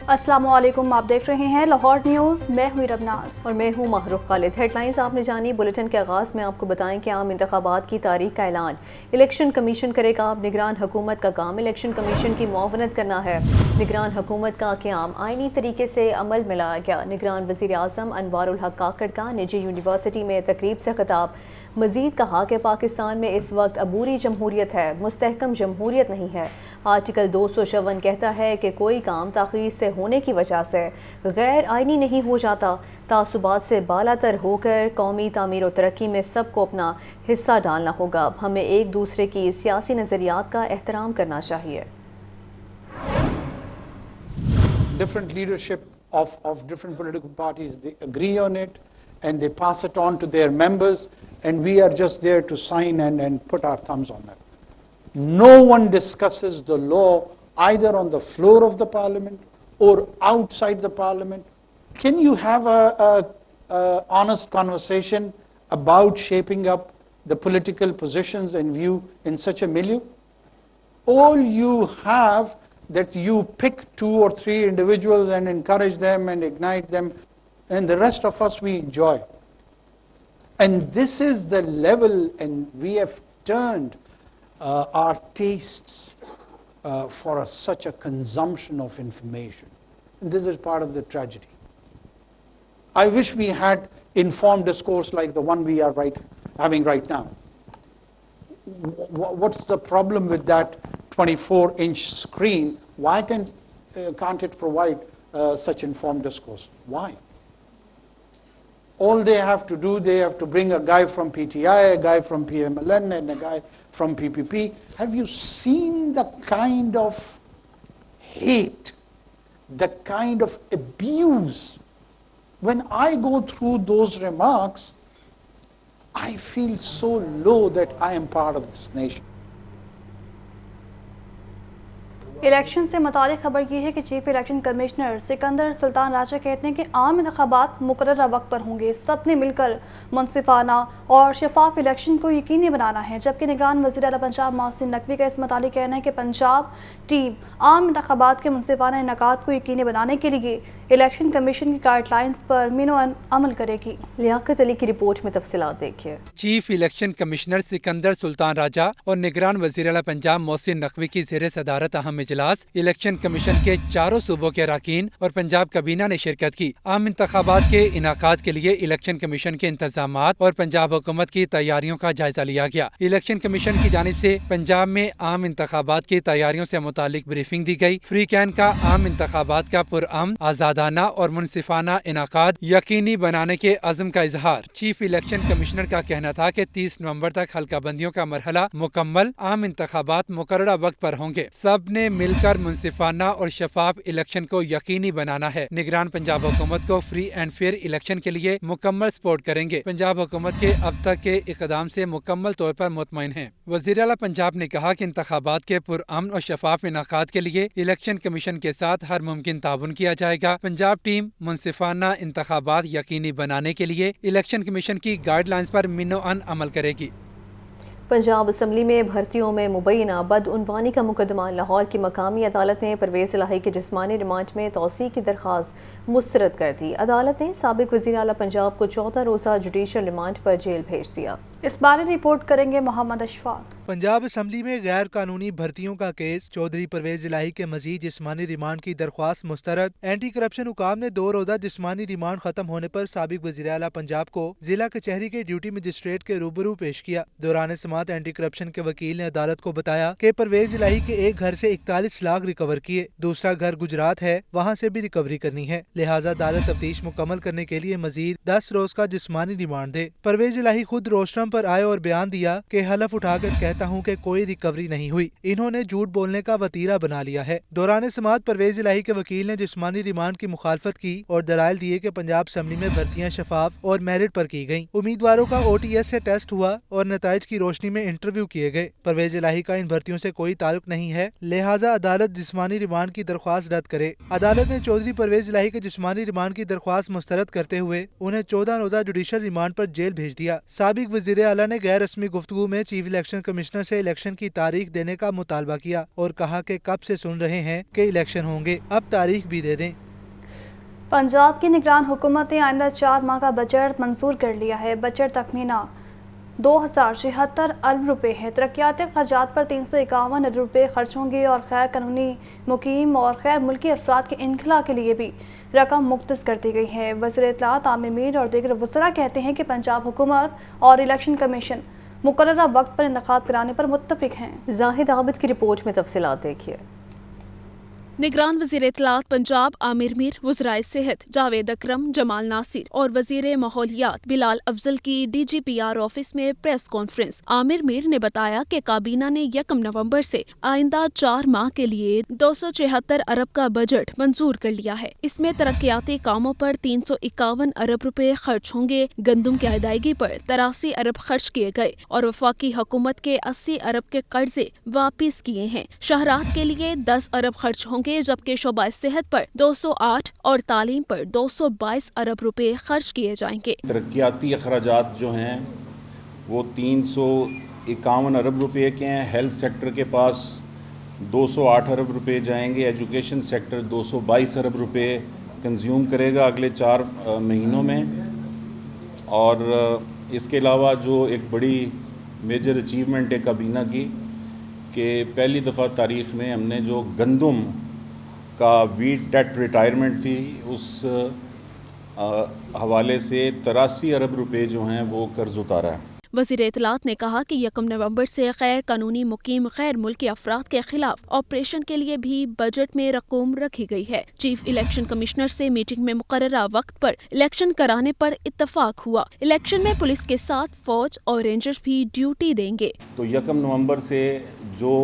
अस्सलाम वालेकुम, आप देख रहे हैं लाहौर न्यूज़। मैं हुई रबनाज और मैं हूँ महरूफ खालिद। हेडलाइंस आपने जानी। बुलेटिन के आगाज़ में आपको बताएं कि आम इंतखाबात की तारीख का ऐलान इलेक्शन कमीशन करेगा। निगरान हुकूमत का काम इलेक्शन कमीशन की मुआवनत करना है। निगरान हुकूमत का क़याम आइनी तरीके से अमल में लाया गया। निगरान वज़ीर आज़म अनवारुल हक काकड़ का निजी यूनिवर्सिटी में तकरीब से खिताब। मज़ीद कहा कि पाकिस्तान में इस वक्त अबूरी जमहूरियत है, मुस्तहकम जमहूरियत नहीं है। आर्टिकल 254 कहता है कि कोई काम ताख़ीर से होने की वजह से गैर आइनी नहीं हो जाता। तासुबात से बालातर होकर कौमी तामीर और तरक्की में सबको अपना हिस्सा डालना होगा। हमें एक दूसरे की सियासी नज़रियात का एहतराम करना चाहिए। Different leadership of different political parties, they agree on it and they pass it on to their members, and we are just there to sign and put our thumbs on that. No one discusses the law either on the floor of the parliament or outside the parliament. Can you have a honest conversation about shaping up the political positions and view in such a milieu? All you have that you pick 2 or 3 individuals and encourage them and ignite them, and the rest of us, we enjoy. And this is the level, and we have turned our tastes for such a consumption of information. And this is part of the tragedy. I wish we had informed discourse like the one we are having right now. What's the problem with that 24-inch screen? Why can't it provide such informed discourse? Why? All they have to do, they have to bring a guy from PTI, a guy from PMLN, and a guy from PPP. Have you seen the kind of hate, the kind of abuse? When I go through those remarks, I feel so low that I am part of this nation. Election से मुतालिक खबर ये है कि chief election commissioner Sikandar Sultan Raja कहते हैं कि आम इंतखाबात मुकर्ररा वक्त पर होंगे। सब ने मिलकर मुनसिफाना और शफाफ इलेक्शन को यकीनी बनाना है। जबकि निगरान वज़ीर आला पंजाब मोहसिन नकवी का इस मुतालिक कहना है कि पंजाब टीम आम इंतखाबात के मुनसिफाना इनेकाद को यकीनी बनाने के लिए इलेक्शन कमीशन की गाइडलाइंस पर मिनो अमल करेगी। लियाकत अली की रिपोर्ट में तफसीलात देखिए। Chief election commissioner Sikandar Sultan Raja और निगरान वज़ीर आला पंजाब मोहसिन नकवी की ज़ेर सदारत अहम इजलास इलेक्शन कमीशन के 4 सूबों के अरकान और पंजाब काबीना ने शिरकत की। आम इंतखाबात के इनाकाद के लिए इलेक्शन कमीशन के इंतजामात और पंजाब हुकूमत की तैयारियों का जायजा लिया गया। इलेक्शन कमीशन की जानिब से पंजाब में आम इंतखाबात की तैयारियों से मुतालिक ब्रीफिंग दी गई। फ्री कैन का आम इंतखाबात का पुरअमन, आजादाना और मुनसिफाना इनाकाद यकीनी बनाने के अज़्म का इजहार। चीफ इलेक्शन कमिश्नर का कहना था कि 30 नवंबर तक हल्का बंदियों का मरहला मुकम्मल, आम इंतखाबात मुकर्ररा वक्त पर होंगे। सब ने मिलकर मुनसिफाना और शफाफ इलेक्शन को यकीनी बनाना है। निगरान पंजाब हुकूमत को फ्री एंड फेयर इलेक्शन के लिए मुकम्मल सपोर्ट करेंगे। पंजाब हुकूमत के अब तक के इक़दाम से मुकम्मल तौर पर मुतमईन है। वज़ीर आला पंजाब ने कहा कि इंतखाबात के पुरअमन और शफाफ इनाकाद के लिए इलेक्शन कमीशन के साथ हर मुमकिन ताउन किया जाएगा। पंजाब टीम मुनसिफाना इंतखाबात यकीनी बनाने के लिए इलेक्शन कमीशन की गाइडलाइंस पर मिनो-अन अमल करेगी। पंजाब असम्बली में भर्तियों में मुबैना बदउनवानी का मुकदमा। लाहौर की मकामी अदालत ने परवेज़ इलाही के जिस्मानी रिमांड में तौसीक़ की दरख्वास्त मुस्तरद कर दी। अदालत ने साबिक़ वज़ीर आला पंजाब को 14 रोज़ा जुडिशल रिमांड पर जेल भेज दिया। इस बारे रिपोर्ट करेंगे मोहम्मद अशफाक। पंजाब असम्बली में गैर कानूनी भर्तियों का केस। चौधरी परवेज इलाही के मजीद जिस्मानी रिमांड की दरख्वास्त मुस्तरद। एंटी करप्शन हुकाम ने 2 रोज़ा जिस्मानी रिमांड खत्म होने पर साबिक़ वज़ीर आला पंजाब को जिला कचहरी के ड्यूटी मजिस्ट्रेट के रूबरू पेश किया। दौरान समाअत एंटी करप्शन के वकील ने अदालत को बताया कि परवेज इलाही के एक घर से 41 लाख रिकवर किए। दूसरा घर गुजरात है, वहाँ से भी रिकवरी करनी है। लिहाजा अदालत तफ्तीश मुकम्मल करने के लिए मजीद 10 रोज का जिस्मानी रिमांड दे। परवेज इलाही खुद रोस्ट्रम पर आए और बयान दिया कि हलफ उठाकर कहता हूँ कि कोई रिकवरी नहीं हुई। इन्होंने झूठ बोलने का वतीरा बना लिया है। दौरान समाअत परवेज इलाही के वकील ने जिस्मानी रिमांड की मुखालफत की और दलाइल दिए कि पंजाब असम्बली में भर्तियां शफाफ और मेरिट पर की गयी। उम्मीदवारों का OTS से टेस्ट हुआ और नताइज की रोशनी में इंटरव्यू किए गए। परवेज इलाही का इन भर्तियों से कोई ताल्लुक नहीं है, लिहाजा अदालत जिस्मानी रिमांड की दरख्वास्त रद्द करे। अदालत ने चौधरी परवेज इलाही के जिस्मानी रिमांड की दरख्वास्त मुस्तरद करते हुए उन्हें 14 रोज़ा जुडिशल रिमांड पर जेल भेज दिया। साबिक वज़ीर आला ने गैर रस्मी गुफ्तगू में चीफ इलेक्शन कमीशन कमिश्नर से इलेक्शन की तारीख देने का मुतालबा किया और कहा कि कब से सुन रहे हैं कि इलेक्शन होंगे, अब तारीख भी दे दें। पंजाब की निगरान हुकूमत ने आइंदा 4 माह का बजट मंजूर कर लिया है। बजट तखमीना 2076 अरब रुपए है। तरक्याती खर्चात पर 351 अरब रुपए खर्च होंगे और गैर कानूनी मुकीम और गैर मुल्की अफराद के इनखला के लिए भी रकम मुख्तस कर दी गई है। वज़ीर इत्तलात आमिर मीर और दीगर वज़रा कहते हैं कि पंजाब हुकूमत और इलेक्शन कमीशन मुकर्ररा वक्त पर इंतखाब कराने पर मुत्तफिक हैं। जाहिद आबिद की रिपोर्ट में तफसीलात देखिए। निगरान वज़ीर इत्तलात पंजाब आमिर मीर, वज़राए सेहत जावेद अकरम, जमाल नासिर और वज़ीर माहौलियात बिलाल अफजल की DGPR ऑफिस में प्रेस कॉन्फ्रेंस। आमिर मीर ने बताया कि काबीना ने 1 नवंबर से आइंदा 4 माह के लिए 276 अरब का बजट मंजूर कर लिया है। इसमें तरक्याती कामों पर 351 अरब रुपए खर्च होंगे। गंदम की अदायगी पर 83 अरब खर्च किए गए और वफाकी हुकूमत के 80 अरब के कर्जे वापिस किए हैं। शहरात के लिए 10 अरब खर्च होंगे, जबकि शोबा सेहत पर 208 और तालीम पर 222 अरब रुपए खर्च किए जाएंगे। तरक्याती अखराजात जो हैं वो 351 अरब रुपए के हैं। हेल्थ सेक्टर के पास 208 अरब रुपए जाएंगे। एजुकेशन सेक्टर 222 अरब रुपए कंज्यूम करेगा अगले 4 महीनों में। और इसके अलावा जो एक बड़ी मेजर अचीवमेंट है काबीना की कि पहली दफ़ा तारीख़ में हमने जो गंदम का वीट डेट रिटायरमेंट थी उस हवाले से 83 अरब रुपए जो हैं वो कर्ज उतारा है। वज़ीर इत्तलात ने कहा कि 1 नवंबर से गैर कानूनी मुकीम गैर मुल्की अफराद के खिलाफ ऑपरेशन के लिए भी बजट में रकूम रखी गई है। चीफ इलेक्शन कमिश्नर से मीटिंग में मुकर्ररा वक्त पर इलेक्शन कराने पर इत्तफाक हुआ। इलेक्शन में पुलिस के साथ फौज और रेंजर्स भी ड्यूटी देंगे। तो 1 नवंबर से जो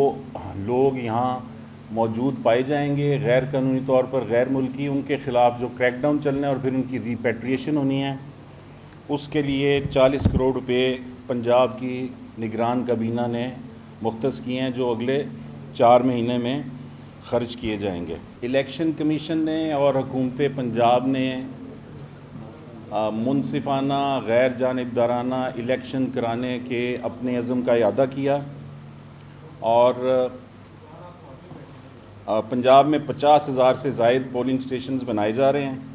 लोग यहाँ मौजूद पाए जाएंगे गैर कानूनी तौर पर गैर मुल्की, उनके ख़िलाफ़ जो क्रैकडाउन चलना है और फिर उनकी रिपेट्रिएशन होनी है, उसके लिए 40 करोड़ रुपए पंजाब की निगरान काबीना ने मुख्तस किए हैं जो अगले 4 महीने में ख़र्च किए जाएंगे। इलेक्शन कमीशन ने और हुकूमत पंजाब ने मुनसिफाना गैर जानिबदाराना इलेक्शन कराने के अपने अज़म का इरादा किया और पंजाब में 50,000 से ज़ायद पोलिंग स्टेशंस बनाए जा रहे हैं।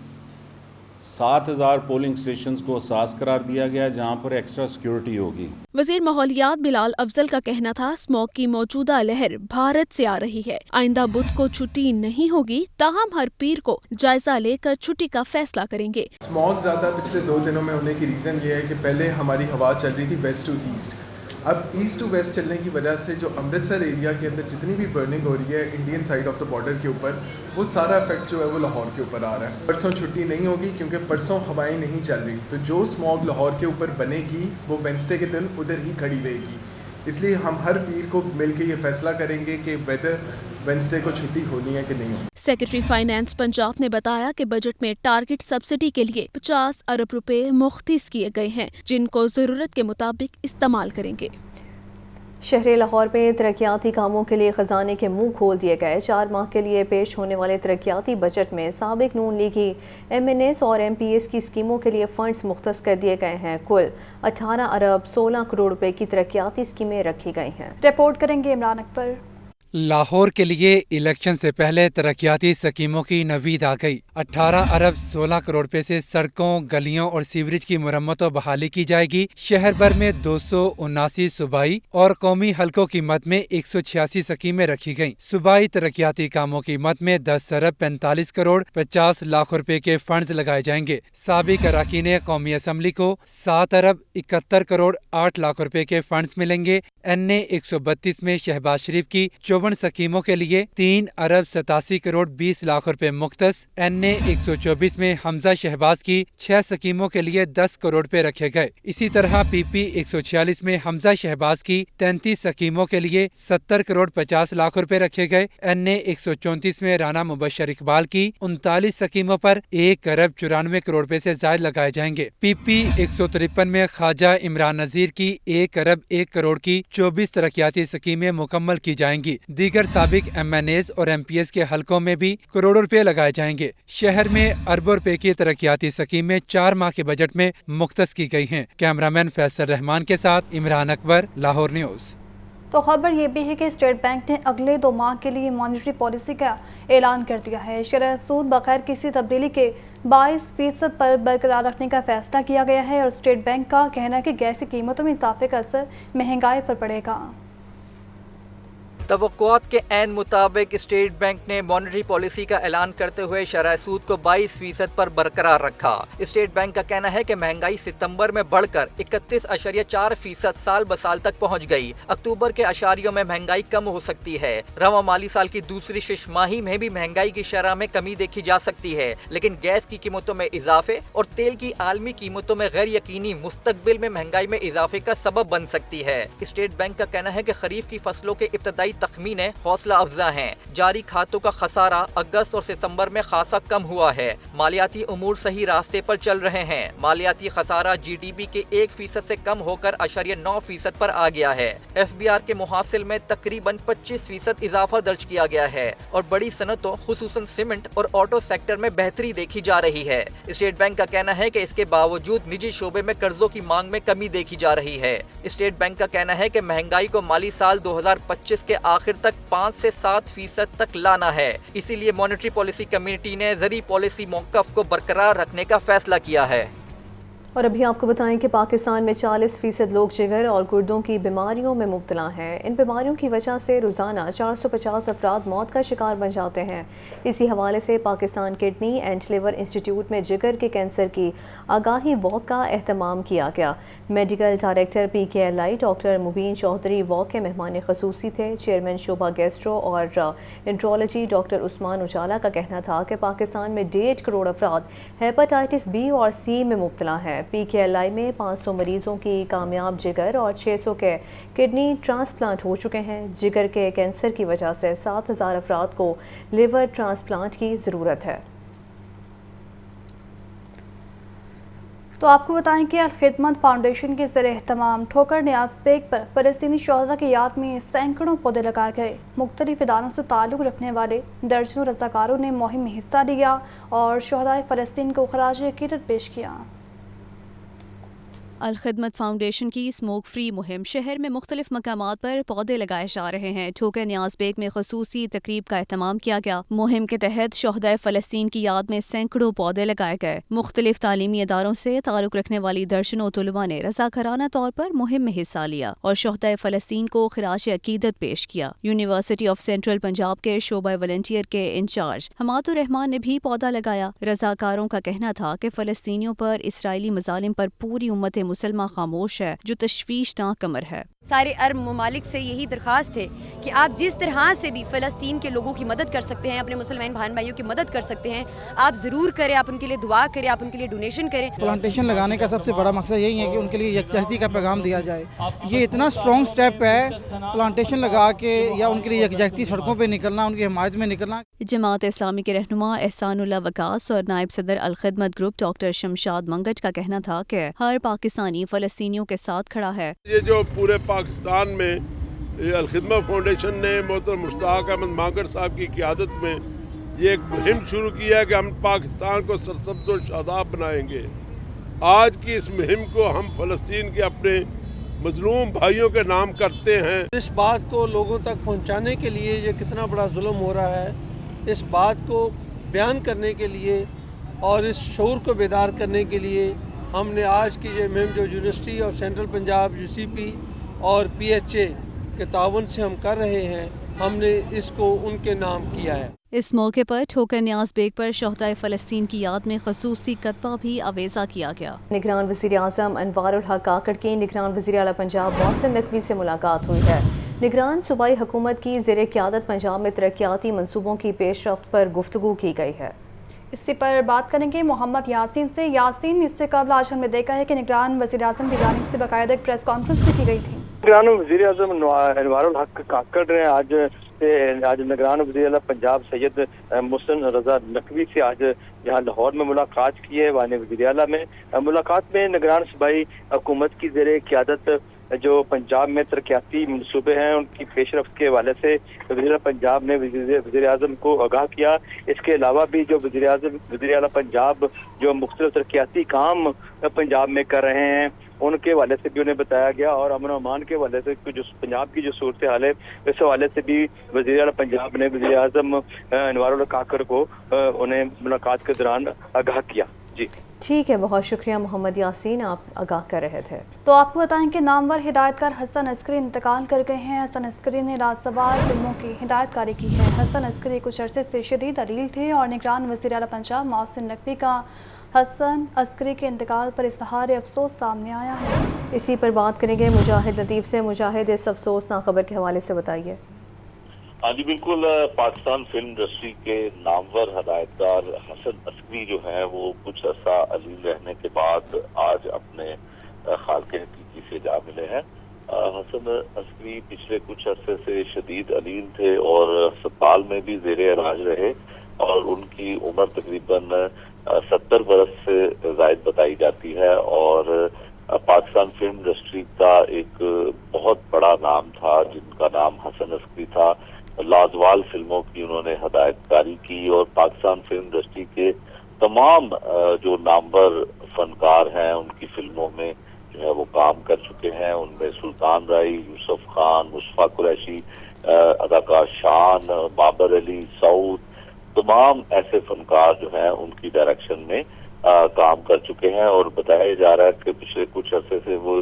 7,000 पोलिंग स्टेशंस को असास करार दिया गया जहां पर एक्स्ट्रा सिक्योरिटी होगी। वज़ीर माहौलियात बिलाल अफजल का कहना था स्मॉग की मौजूदा लहर भारत से आ रही है। आइंदा बुध को छुट्टी नहीं होगी, ताहम हर पीर को जायजा लेकर छुट्टी का फैसला करेंगे। स्मॉग ज़्यादा पिछले 2 दिनों में होने की रीज़न ये है कि पहले हमारी हवा चल रही थी वेस्ट टू ईस्ट, अब ईस्ट टू वेस्ट चलने की वजह से जो अमृतसर एरिया के अंदर जितनी भी बर्निंग हो रही है Indian side of the border के ऊपर, वो सारा इफेक्ट जो है वो लाहौर के ऊपर आ रहा है। परसों छुट्टी नहीं होगी क्योंकि परसों हवाएं नहीं चल रही, तो जो स्मॉग लाहौर के ऊपर बनेगी वो वेडनेसडे के दिन उधर ही खड़ी रहेगी। इसलिए हम हर पीर को मिलकर ये फैसला करेंगे कि वेदर वेडनेसडे को छुट्टी होनी है कि नहीं होनी। सेक्रेटरी फाइनेंस पंजाब ने बताया कि बजट में टारगेट सब्सिडी के लिए 50 अरब रुपए मुख्तिस किए गए हैं, जिनको जरूरत के मुताबिक इस्तेमाल करेंगे। शहर लाहौर में तरक्याती कामों के लिए खजाने के मुंह खोल दिए गए। 4 माह के लिए पेश होने वाले तरक्याती बजट में साबिक नून लीगी MNS और MPS की स्कीमों के लिए फंड्स मुख्तस कर दिए गए हैं। कुल 18 अरब 16 करोड़ रुपए की तरक्याती स्कीमें रखी गई हैं। रिपोर्ट करेंगे इमरान अकबर। लाहौर के लिए इलेक्शन से पहले तरक्याती स्कीमों की नवीद आ गई। 18 अरब 16 करोड़ रुपए से सड़कों, गलियों और सीवरेज की मुरम्मत और बहाली की जाएगी। शहर भर में 279 सूबाई और कौमी हलकों की मद में 186 स्कीमें रखी गयी। सूबाई तरक्याती कामों की मद में 10 अरब 45 करोड़ 50 लाख रुपए के फंड्स लगाए जाएंगे। साबिक अरकान कौमी असम्बली को 7 अरब 71 करोड़ 8 लाख रुपए के फंड्स मिलेंगे। NA 132 में शहबाज शरीफ की 54 स्कीमों के लिए 3 अरब 87 करोड़ 20 लाख रुपए मुख्तस। NA 124 में हमजा शहबाज की 6 स्कीमों के लिए 10 करोड़ रुपए रखे गए। इसी तरह PP 146 में हमजा शहबाज की 33 स्कीमों के लिए 70 करोड़ 50 लाख रुपए रखे गए। NA 134 में राना मुबशर इकबाल की 39 स्कीमों पर 1 अरब 94 करोड़ रुपए से ज्यादा लगाए जाएंगे। PP 153 में ख्वाजा इमरान नजीर की 1 अरब 1 करोड़ की 24 तरक्याती स्कीमें मुकम्मल की जाएंगी। दीगर साबिक MNAs और MPS के हलकों में भी करोड़ों रुपए लगाए जाएंगे। शहर में अरबों रुपए की तरक्याती स्कीमें 4 माह के बजट में मुख्तस की गई हैं। कैमरामैन फैसल रहमान के साथ इमरान अकबर, लाहौर न्यूज़। تو خبر یہ بھی ہے کہ اسٹیٹ بینک نے اگلے 2 ماہ کے لیے مانیٹری پالیسی کا اعلان کر دیا ہے۔ شرح سود بغیر کسی تبدیلی کے 22% پر برقرار رکھنے کا فیصلہ کیا گیا ہے، اور اسٹیٹ بینک کا کہنا ہے کہ گیس کی قیمتوں میں اضافے کا اثر مہنگائی پر پڑے گا۔ توقعات کے عین مطابق اسٹیٹ بینک نے مانیٹری پالیسی کا اعلان کرتے ہوئے شرح سود کو 22% پر برقرار رکھا۔ اسٹیٹ بینک کا کہنا ہے کہ مہنگائی ستمبر میں بڑھ کر 31.4% سال بسال تک پہنچ گئی۔ اکتوبر کے اشاریوں میں مہنگائی کم ہو سکتی ہے۔ رواں مالی سال کی دوسری شش ماہی میں بھی مہنگائی کی شرح میں کمی دیکھی جا سکتی ہے، لیکن گیس کی قیمتوں میں اضافے اور تیل کی عالمی قیمتوں میں غیر یقینی مستقبل میں مہنگائی میں اضافے کا سبب بن سکتی ہے۔ اسٹیٹ بینک کا کہنا ہے کہ خریف کی فصلوں کے ابتدائی تخمینے حوصلہ افزا ہیں۔ جاری کھاتوں کا خسارہ اگست اور ستمبر میں خاصا کم ہوا ہے۔ مالیاتی امور صحیح راستے پر چل رہے ہیں۔ مالیاتی خسارہ جی ڈی پی کے 1% سے کم ہو کر 0.9% پر آ گیا ہے۔ ایف بی آر کے محاصل میں تقریباً 25% اضافہ درج کیا گیا ہے، اور بڑی صنعتوں خصوصاً سیمنٹ اور آٹو سیکٹر میں بہتری دیکھی جا رہی ہے۔ اسٹیٹ بینک کا کہنا ہے کہ اس کے باوجود نجی شعبے میں قرضوں کی مانگ میں کمی دیکھی جا رہی ہے۔ اسٹیٹ بینک کا کہنا ہے کہ مہنگائی کو مالی سال 2025 کے آخر تک 5 سے 7% تک لانا ہے۔ اسی لیے مانیٹری پالیسی کمیٹی نے زرعی پالیسی موقف کو برقرار رکھنے کا فیصلہ کیا ہے۔ اور ابھی آپ کو بتائیں کہ پاکستان میں 40% لوگ جگر اور گردوں کی بیماریوں میں مبتلا ہیں۔ ان بیماریوں کی وجہ سے روزانہ 450 افراد موت کا شکار بن جاتے ہیں۔ اسی حوالے سے Pakistan kidney and liver institute میں جگر کے کینسر کی آگاہی واک کا اہتمام کیا گیا۔ Medical director P K L I doctor Mubeen Chaudhry walk کے مہمان خصوصی تھے۔ چیئرمین شعبہ گیسٹرو اور انٹرولوجی ڈاکٹر عثمان اجالا کا کہنا تھا کہ پاکستان میں 1.5 کروڑ افراد ہیپاٹائٹس بی اور سی میں مبتلا ہیں۔ پی کے ایل آئی میں 500 مریضوں کی کامیاب جگر اور 600 کے کڈنی ٹرانسپلانٹ ہو چکے ہیں۔ جگر کے کینسر کی وجہ سے 7000 افراد کو لیور ٹرانسپلانٹ کی ضرورت ہے۔ تو آپ کو بتائیں کہ الخدمت فاؤنڈیشن کے زیر اہتمام ٹھوکر نیاز بیگ پر فلسطینی شہداء کی یاد میں سینکڑوں پودے لگائے گئے۔ مختلف اداروں سے تعلق رکھنے والے درجنوں رضاکاروں نے مہم میں حصہ لیا اور شہدائے فلسطین کو خراج عقیدت پیش کیا۔ الخدمت فاؤنڈیشن کی اسموک فری مہم شہر میں مختلف مقامات پر پودے لگائے جا رہے ہیں۔ ٹھوکر نیاز بیگ میں خصوصی تقریب کا اہتمام کیا گیا۔ مہم کے تحت شہدائے فلسطین کی یاد میں سینکڑوں پودے لگائے گئے۔ مختلف تعلیمی اداروں سے تعلق رکھنے والی درجنوں طلباء نے رضاکارانہ طور پر مہم میں حصہ لیا اور شہدائے فلسطین کو خراج عقیدت پیش کیا۔ یونیورسٹی آف سینٹرل پنجاب کے شعبہ والنٹیئر کے انچارج حماد الرحمان نے بھی پودا لگایا۔ رضاکاروں کا کہنا تھا کہ فلسطینیوں پر اسرائیلی مظالم پر پوری امت مسلمہ خاموش ہے، جو تشویشناک امر ہے۔ سارے عرب ممالک سے یہی درخواست ہے کہ آپ جس طرح سے بھی فلسطین کے لوگوں کی مدد کر سکتے ہیں، اپنے مسلمان بہن بھائیوں کی مدد کر سکتے ہیں، آپ ضرور کریں، آپ ان کے لیے دعا کریں، آپ ان کے لیے ڈونیشن کریں۔ پلانٹیشن لگانے کا سب سے بڑا مقصد یہی ہے کہ ان کے لیے یکجہتی کا پیغام دیا جائے۔ یہ اتنا اسٹرانگ سٹیپ ہے پلانٹیشن لگا کے یا ان کے لیے یکجہتی سڑکوں پہ نکلنا، ان کی حمایت میں نکلنا۔ جماعت اسلامی کے رہنما احسان اللہ وکاس اور نائب صدر الخدمت گروپ ڈاکٹر شمشاد منگٹ کا کہنا تھا کہ ہر پاکستانی فلسطینیوں کے ساتھ کھڑا ہے۔ یہ جو پورے پاکستان میں الخدمت فاؤنڈیشن نے محترم مشتاق احمد مانگڑ صاحب کی قیادت میں یہ ایک مہم شروع کی ہے کہ ہم پاکستان کو سرسبز و شاداب بنائیں گے۔ آج کی اس مہم کو ہم فلسطین کے اپنے مظلوم بھائیوں کے نام کرتے ہیں۔ اس بات کو لوگوں تک پہنچانے کے لیے یہ کتنا بڑا ظلم ہو رہا ہے، اس بات کو بیان کرنے کے لیے اور اس شعور کو بیدار کرنے کے لیے ہم نے آج کی یہ مہم جو university of central Punjab, U C P اور پی ایچ اے کے تعاون سے ہم کر رہے ہیں، ہم نے اس کو ان کے نام کیا ہے۔ اس موقع پر ٹھوکر نیاز بیگ پر شہدائے فلسطین کی یاد میں خصوصی کتبہ بھی آویزہ کیا گیا۔ نگران وزیر اعظم انوار الحق کاکڑ کی نگران وزیر اعلیٰ پنجاب محسن نقوی سے ملاقات ہوئی ہے۔ نگران صوبائی حکومت کی زیر قیادت پنجاب میں ترقیاتی منصوبوں کی پیش رفت پر گفتگو کی گئی ہے۔ اسی پر بات کریں گے محمد یاسین سے۔ یاسین، اس سے قبل آج ہم نے دیکھا ہے کہ نگران وزیر اعظم کی جانب سے باقاعدہ ایک پریس کانفرنس بھی کی گئی تھی۔ نگران وزیر اعظم انوار الحق کاکڑ نے آج نگران وزیر اعلیٰ پنجاب سید محسن رضا نقوی سے آج یہاں لاہور میں ملاقات کی ہے۔ وزیر وزیر اعلیٰ میں ملاقات میں نگران صوبائی حکومت کی زیر قیادت جو پنجاب میں ترقیاتی منصوبے ہیں ان کی پیش رفت کے حوالے سے وزیر پنجاب نے وزیر اعظم کو آگاہ کیا۔ اس کے علاوہ بھی جو وزیر اعلیٰ پنجاب جو مختلف ترقیاتی کام پنجاب میں کر رہے ہیں उनके हवाले से भी उन्हें बताया गया, और अमन अमान के हवाले से जो पंजाब की जो सूरत हाल है इस हवाले से भी वज़ीर आला पंजाब ने वज़ीर आज़म अनवारुल हक काकड़ को उन्हें मुलाकात के दौरान आगाह किया। जी ठीक है, बहुत शुक्रिया मोहम्मद यासीन, आप आगाह कर रहे थे। तो आपको बताएं कि नामवर हिदायतकार हसन अस्करी इंतकाल कर गए हैं। हसन अस्करी ने राजसवार फिल्मों की हिदायतकारी की है। हसन अस्करी कुछ अरसे से शदीद अलील थे और निगरान वज़ीर आला पंजाब मोहसिन नकवी का हसन अस्करी के इंतकाल पर इज़हार अफसोस सामने आया है। इसी पर बात करेंगे मुजाहिद लतीफ़ से। मुजाहिद, इस अफसोसनाक खबर के हवाले से बताइए। हाँ जी बिल्कुल, पाकिस्तान फिल्म इंडस्ट्री के नामवर हदायतकार हसन अस्करी जो हैं वो कुछ अर्सा अलील रहने के बाद आज अपने खालिक हकीकी से जा मिले हैं। हसन अस्करी पिछले कुछ अरसे से शदीद अलील थे और अस्पताल में भी ज़ेर इलाज रहे और उनकी उम्र तकरीबन 70 बरस से ज़ायद बताई जाती है और पाकिस्तान फिल्म इंडस्ट्री का एक बहुत बड़ा नाम था जिनका नाम हसन अस्करी था। लाजवाल फिल्मों की उन्होंने हदायतकारी की और पाकिस्तान फिल्म इंडस्ट्री के तमाम जो नामवर फनकार हैं उनकी फिल्मों में जो है वो काम कर चुके हैं। उनमें सुल्तान राय, यूसुफ खान, मुस्तफा कुरैशी, अदाकार शान, बाबर अली, सऊद, तमाम ऐसे फनकार जो हैं उनकी डायरेक्शन में काम कर चुके हैं और बताया जा रहा है कि पिछले कुछ अरसे से वो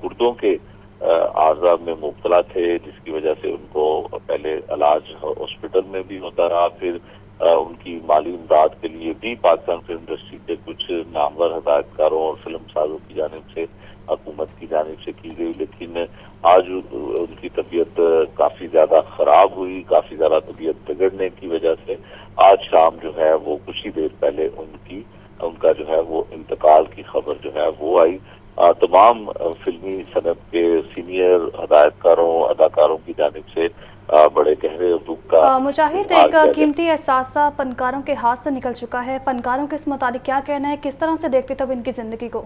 गुर्दों के आर्जा में मुब्तला थे, जिसकी वजह से उनको पहले इलाज हॉस्पिटल में भी होता रहा, फिर उनकी माली इमदाद के लिए भी पाकिस्तान फिल्म इंडस्ट्री के कुछ नामवर हदायतकारों और फिल्म साजों की जानिब से, हुकूमत की जानिब से की गई। लेकिन आज उनकी तबीयत काफ़ी ज़्यादा ख़राब हुई, काफ़ी ज़्यादा तबीयत बिगड़ने की वजह से आज शाम जो है वो कुछ ही देर पहले उनका जो है वो इंतकाल की खबर जो है वो आई। तमाम फिल्मी सनत के सीनियर हदायतकारों, अदाकारों की जानिब से बड़े गहरे दुख का मुजाहिद, एक कीमती एहसासा फनकारों के हाथ से निकल चुका है। फनकारों के इस मुताबिक क्या कहना है, किस तरह से देखते तब इनकी जिंदगी को?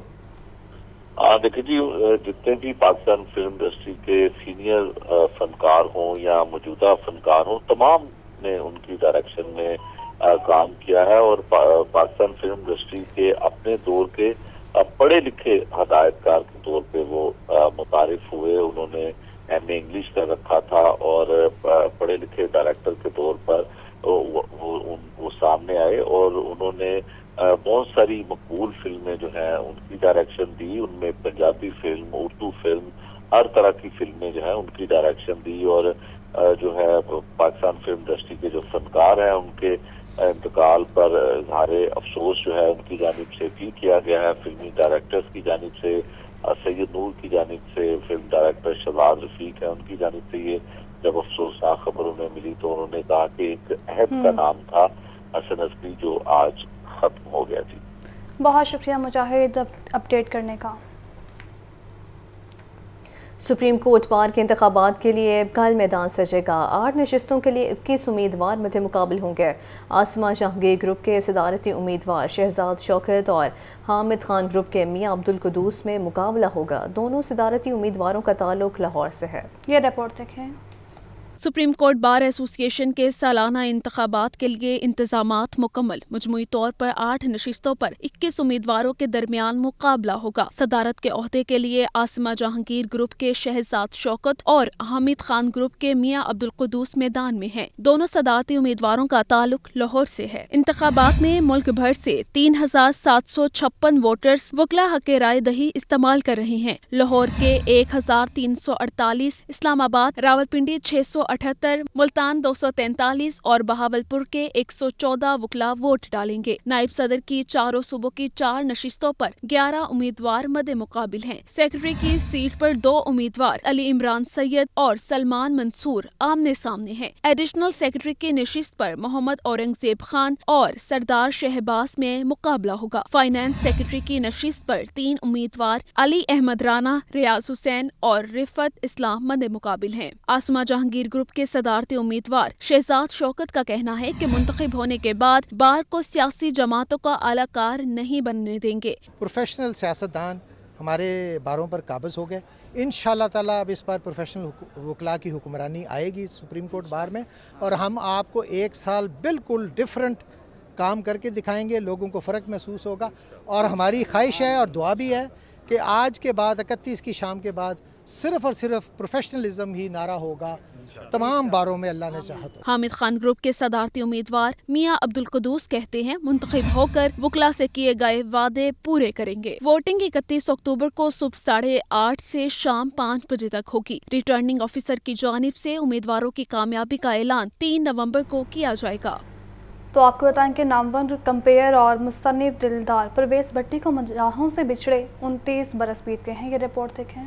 देखिए जी, जितने भी पाकिस्तान फिल्म इंडस्ट्री के सीनियर फनकार हों या मौजूदा फनकार हों, तमाम ने उनकी डायरेक्शन में काम किया है और पाकिस्तान फिल्म इंडस्ट्री के अपने दौर के पढ़े लिखे हदायतकार के तौर पे वो मुतारिफ हुए। उन्होंने एमए इंग्लिश कर रखा था और पढ़े लिखे डायरेक्टर के तौर पर वो सामने आए और उन्होंने बहुत सारी मकबूल फिल्में जो हैं उनकी डायरेक्शन दी। उनमें पंजाबी फिल्म, उर्दू फिल्म, हर तरह की फिल्में जो हैं उनकी डायरेक्शन दी और जो है पाकिस्तान फिल्म इंडस्ट्री के जो फनकार हैं उनके इंतकाल पर इज़हार अफसोस जो है उनकी जानिब से भी किया गया है। फिल्मी डायरेक्टर्स की जानिब से, सैयद नूर की जानिब से, फिल्म डायरेक्टर शहबाज रफीक है उनकी जानिब से ये जब अफसोसनाक खबर उन्हें मिली तो उन्होंने कहा कि एक अहद का नाम था हसन अस्करी जो आज खत्म हो गया थी। बहुत शुक्रिया मुजाहिद अपडेट करने का। सुप्रीम कोर्ट बार के इंतखाबात के लिए कल मैदान सजेगा। 8 नशिस्तों के लिए 21 उम्मीदवार मध्य मुकाबिल होंगे। आसमा जहांगीर ग्रुप के सदारती उम्मीदवार शहजाद शौकत और हामिद खान ग्रुप के मियां अब्दुल कुदूस में मुकाबला होगा। दोनों सदारती उम्मीदवारों का ताल्लुक लाहौर से है। ये रिपोर्ट देखें। सुप्रीम कोर्ट बार एसोसिएशन के सालाना इंतखाबात के लिए इंतजामात मुकम्मल। मजमूई तौर पर 8 नशिस्तों पर 21 उम्मीदवारों के दरमियान मुकाबला होगा। सदारत के ओहदे के लिए आसमा जहांगीर ग्रुप के शहजाद शौकत और हामिद खान ग्रुप के मियां अब्दुल कुदूस मैदान में हैं। दोनों सदारती उम्मीदवारों का ताल्लुक लाहौर से है। इंतखाबात में मुल्क भर से 3756 वोटर्स वकला हक राय दही इस्तेमाल कर रहे हैं। लाहौर के 1348, इस्लामाबाद, रावलपिंडी 678, मुल्तान 243 और बहावलपुर के 114 वकला वोट डालेंगे। नायब सदर की चारों सूबों की 4 नशिस्तों पर 11 उम्मीदवार मदे मुकाबिल हैं। सेक्रेटरी की सीट पर 2 उम्मीदवार अली इमरान सैयद और सलमान मंसूर आमने सामने हैं। एडिशनल सेक्रेटरी की नशिस्त पर मोहम्मद औरंगजेब खान और सरदार शहबाज में मुकाबला होगा। फाइनेंस सेक्रेटरी की नशिस्त पर 3 उम्मीदवार अली अहमद राना, रियाज हुसैन और रिफत इस्लाम मदे मुकाबिल हैं। आसमा जहांगीर ग्रुप के सदारती उम्मीदवार शहजाद शौकत का कहना है कि मुंतखब होने के बाद बार को सियासी जमातों का आलाकार नहीं बनने देंगे। प्रोफेशनल सियासतदान हमारे बारों पर काबिज हो गए। इंशाअल्लाह ताला अब इस बार प्रोफेशनल वकला की हुक्मरानी आएगी सुप्रीम कोर्ट बार में और हम आपको 1 साल बिल्कुल डिफरेंट काम करके दिखाएंगे। लोगों को फ़र्क महसूस होगा और हमारी ख्वाहिश है और दुआ भी है کہ آج کے بعد 31 کی شام کے بعد صرف اور صرف پروفیشنلزم ہی نعرہ ہوگا تمام باروں میں اللہ نے چاہا تو۔ حامد خان گروپ کے صدارتی امیدوار میاں عبدالقدوس کہتے ہیں منتخب ہو کر وکلا سے کیے گئے وعدے پورے کریں گے۔ ووٹنگ 31 اکتوبر کو صبح 8:30 سے شام 5 بجے تک ہوگی۔ ریٹرننگ آفیسر کی جانب سے امیدواروں کی کامیابی کا اعلان 3 نومبر کو کیا جائے گا۔ تو آپ کو بتائیں کہ نامور کمپیئر اور مصنف دلدار پرویز بھٹی کو مجراحوں سے بچھڑے 29 برس بیت گئے ہیں۔ یہ رپورٹ دیکھیں۔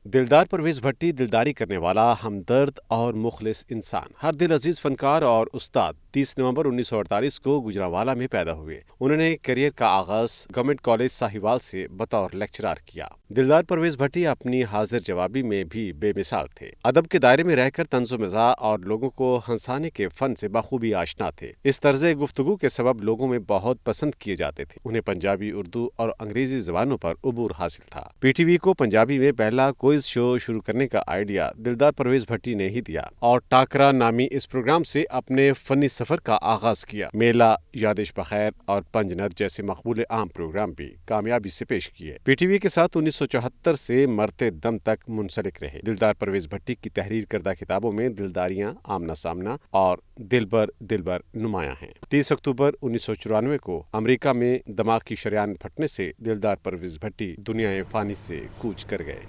دلدار پرویز بھٹی دلداری کرنے والا، ہمدرد اور مخلص انسان، ہر دل عزیز فنکار اور استاد 30 نومبر 1948 کو گجرانوالہ میں پیدا ہوئے۔ انہوں نے کیریئر کا آغاز گورنمنٹ کالج ساہیوال سے بطور لیکچرار کیا۔ دلدار پرویز بھٹی اپنی حاضر جوابی میں بھی بے مثال تھے۔ ادب کے دائرے میں رہ کر طنز و مزاح اور لوگوں کو ہنسانے کے فن سے بخوبی آشنا تھے۔ اس طرز گفتگو کے سبب لوگوں میں بہت پسند کیے جاتے تھے۔ انہیں پنجابی، اردو اور انگریزی زبانوں پر عبور حاصل تھا۔ پی ٹی وی کو پنجابی میں پہلا کوئز شو شروع کرنے کا آئیڈیا دلدار پرویز بھٹی نے ہی دیا اور ٹاکرا نامی اس پروگرام سے اپنے فنی سفر کا آغاز کیا۔ میلہ، یادش بخیر اور پنجنر جیسے مقبول عام پروگرام بھی کامیابی سے پیش کیے۔ پی ٹی وی کے ساتھ 1974 سے مرتے دم تک منسلک رہے۔ دلدار پرویز بھٹی کی تحریر کردہ کتابوں میں دلداریاں، آمنا سامنا اور دلبر دلبر نمایاں ہیں۔ 30 اکتوبر 1994 کو امریکہ میں دماغ کی شریان پھٹنے سے دلدار پرویز بھٹی دنیا فانی سے کوچ کر گئے۔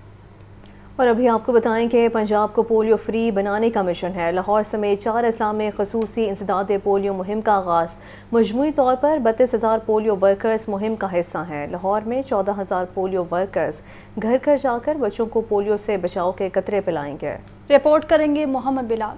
اور ابھی آپ کو بتائیں کہ پنجاب کو پولیو فری بنانے کا مشن ہے۔ لاہور سمیت 4 اضلاع میں خصوصی انسداد پولیو مہم کا آغاز۔ مجموعی طور پر 32,000 پولیو ورکرز مہم کا حصہ ہیں۔ لاہور میں 14,000 پولیو ورکرز گھر گھر جا کر بچوں کو پولیو سے بچاؤ کے قطرے پلائیں گے۔ رپورٹ کریں گے محمد بلال۔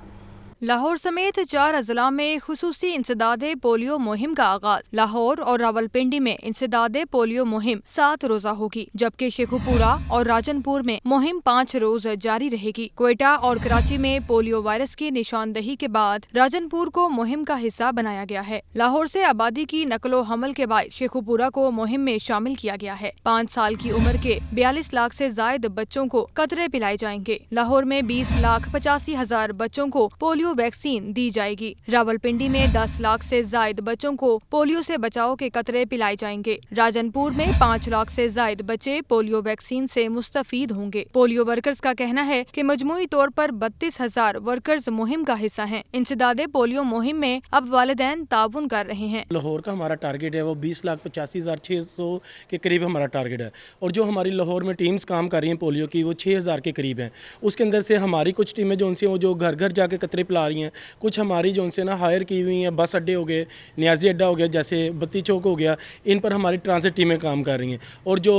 لاہور سمیت 4 اضلاع میں خصوصی انسداد پولیو مہم کا آغاز۔ لاہور اور راولپنڈی میں انسداد پولیو مہم 7 روزہ ہوگی، جبکہ شیخوپورہ اور راجن پور میں مہم 5 روز جاری رہے گی۔ کوئٹہ اور کراچی میں پولیو وائرس کی نشاندہی کے بعد راجن پور کو مہم کا حصہ بنایا گیا ہے۔ لاہور سے آبادی کی نقل و حمل کے باعث شیخوپورہ کو مہم میں شامل کیا گیا ہے۔ 5 سال کی عمر کے 42 لاکھ سے زائد بچوں کو قطرے پلائے جائیں گے۔ لاہور میں 20,85,000 بچوں کو پولیو ویکسین دی جائے گی۔ راولپنڈی میں 10 لاکھ سے زائد بچوں کو پولیو سے بچاؤ کے قطرے پلائے جائیں گے۔ راجن پور میں 5 لاکھ سے زائد بچے پولیو ویکسین سے مستفید ہوں گے۔ پولیو ورکرز کا کہنا ہے کہ مجموعی طور پر 32,000 ورکرز مہم کا حصہ ہیں۔ انسداد پولیو مہم میں اب والدین تعاون کر رہے ہیں۔ لاہور کا ہمارا ٹارگیٹ ہے وہ 20,85,600 کے قریب ہمارا ٹارگیٹ ہے، اور جو ہماری لاہور میں ٹیمز کام کر رہی ہیں پولیو کی وہ 6,000 کے قریب ہیں۔ اس کے اندر سے ہماری کچھ ٹیمیں جو ان سے وہ جو گھر گھر جا کے قطرے پلا رہی ہیں، کچھ ہماری جو ان سے ہائر کی ہوئی ہیں، بس اڈے ہو گئے، نیازی اڈا ہو گیا، جیسے بتی چوک ہو گیا، ان پر ہماری ٹرانزٹ ٹیمیں کام کر رہی ہیں، اور جو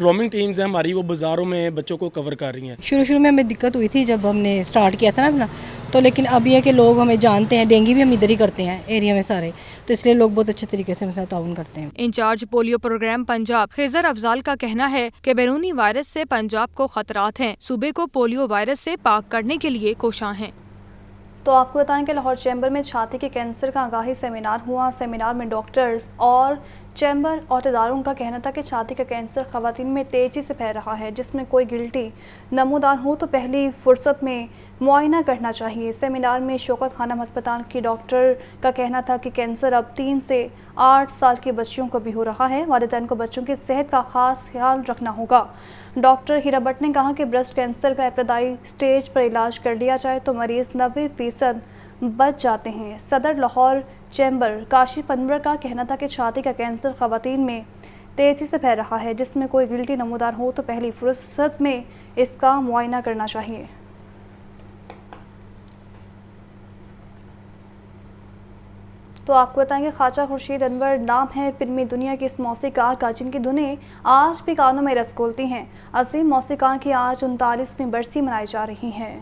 رومنگ ٹیمز ہیں ہماری وہ بازاروں میں بچوں کو کور کر رہی ہیں۔ شروع میں ہمیں دقت ہوئی تھی جب ہم نے سٹارٹ کیا تھا نا اپنا، تو لیکن اب یہ کہ لوگ ہمیں جانتے ہیں، ڈینگی بھی ہم ادھر ہی کرتے ہیں ایریا میں سارے، تو اس لیے لوگ بہت اچھے طریقے سے ہمیں ساتھ تعاون کرتے ہیں۔ Incharge polio programme Punjab خیزر Afzal کا کہنا ہے کہ بیرونی وائرس سے پنجاب کو خطرات ہیں، صوبے کو پولیو وائرس سے پاک کرنے کے لیے کوشاں ہیں۔ تو آپ کو بتائیں کہ لاہور چیمبر میں چھاتی کے کینسر کا آگاہی سیمینار ہوا۔ سیمینار میں ڈاکٹرز اور چیمبر عہدیداروں کا کہنا تھا کہ چھاتی کا کینسر خواتین میں تیزی سے پھیل رہا ہے، جس میں کوئی گلٹی نمودار ہو تو پہلی فرصت میں معائنہ کرنا چاہیے۔ سیمینار میں شوکت خانم ہسپتال کی ڈاکٹر کا کہنا تھا کہ کینسر اب 3 سے 8 سال کی بچیوں کو بھی ہو رہا ہے، والدین کو بچوں کی صحت کا خاص خیال رکھنا ہوگا۔ ڈاکٹر ہیرا بٹ نے کہا کہ بریسٹ کینسر کا ابتدائی سٹیج پر علاج کر لیا جائے تو مریض 90% بچ جاتے ہیں۔ صدر لاہور چیمبر کاشف انور کا کہنا تھا کہ چھاتی کا کینسر خواتین میں تیزی سے پھیل رہا ہے، جس میں کوئی گلٹی نمودار ہو تو پہلی فرصت میں اس کا معائنہ کرنا چاہیے۔ تو آپ کو بتائیں گے خواجہ خورشید انور نام ہے فلمی دنیا کی اس موسیقار کا، جن کی دھنیں آج بھی کانوں میں رس گھولتی ہیں۔ عظیم موسیقار کی آج 39ویں برسی منائی جا رہی ہے۔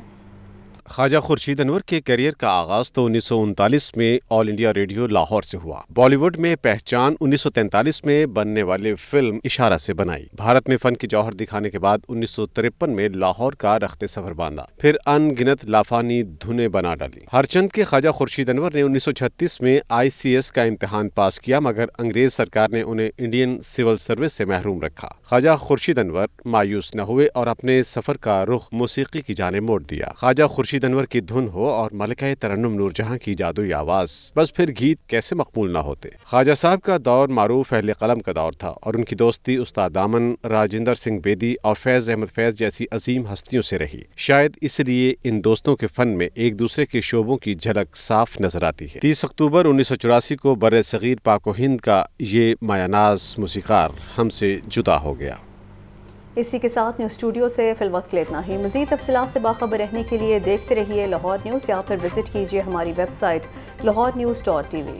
خواجہ خورشید انور کے کیریئر کا آغاز تو 1939 میں آل انڈیا ریڈیو لاہور سے ہوا۔ بالی ووڈ میں پہچان 1943 میں بننے والے فلم اشارہ سے بنائی۔ بھارت میں فن کی جوہر دکھانے کے بعد 1953 میں لاہور کا رخت سفر باندھا، پھر ان گنت لافانی دھنیں بنا ڈالی۔ ہرچند کے خواجہ خورشید انور نے 1936 میں ICS کا امتحان پاس کیا، مگر انگریز سرکار نے انہیں انڈین سول سروس سے محروم رکھا۔ خواجہ خورشید انور مایوس نہ ہوئے اور اپنے سفر کا رخ موسیقی کی جانب موڑ دیا۔ خواجہ خورشید खुर्शीद अनवर की धुन हो और मलिका तरन्नुम नूरजहां की जादुई आवाज़, बस फिर गीत कैसे मकबूल ना होते। ख्वाजा साहब का दौर मारूफ अहले कलम का दौर था और उनकी दोस्ती उस्ताद दामन, राजिंदर सिंह बेदी और फैज़ अहमद फैज़ जैसी अजीम हस्तियों से रही। शायद इसलिए इन दोस्तों के फ़न में एक दूसरे के शोबों की झलक साफ नजर आती है। 30 अक्टूबर 1984 को बर्रे सगीर पाक व हिंद का ये मायानाज मूसीकार हमसे जुदा हो गया। इसी के साथ न्यूज़ स्टूडियो से फिलवक्त इतना ही। मज़ीद तफसीलात से बाखबर रहने के लिए देखते रहिए लाहौर न्यूज़ या फिर विजिट कीजिए हमारी वेबसाइट lahorenews.tv।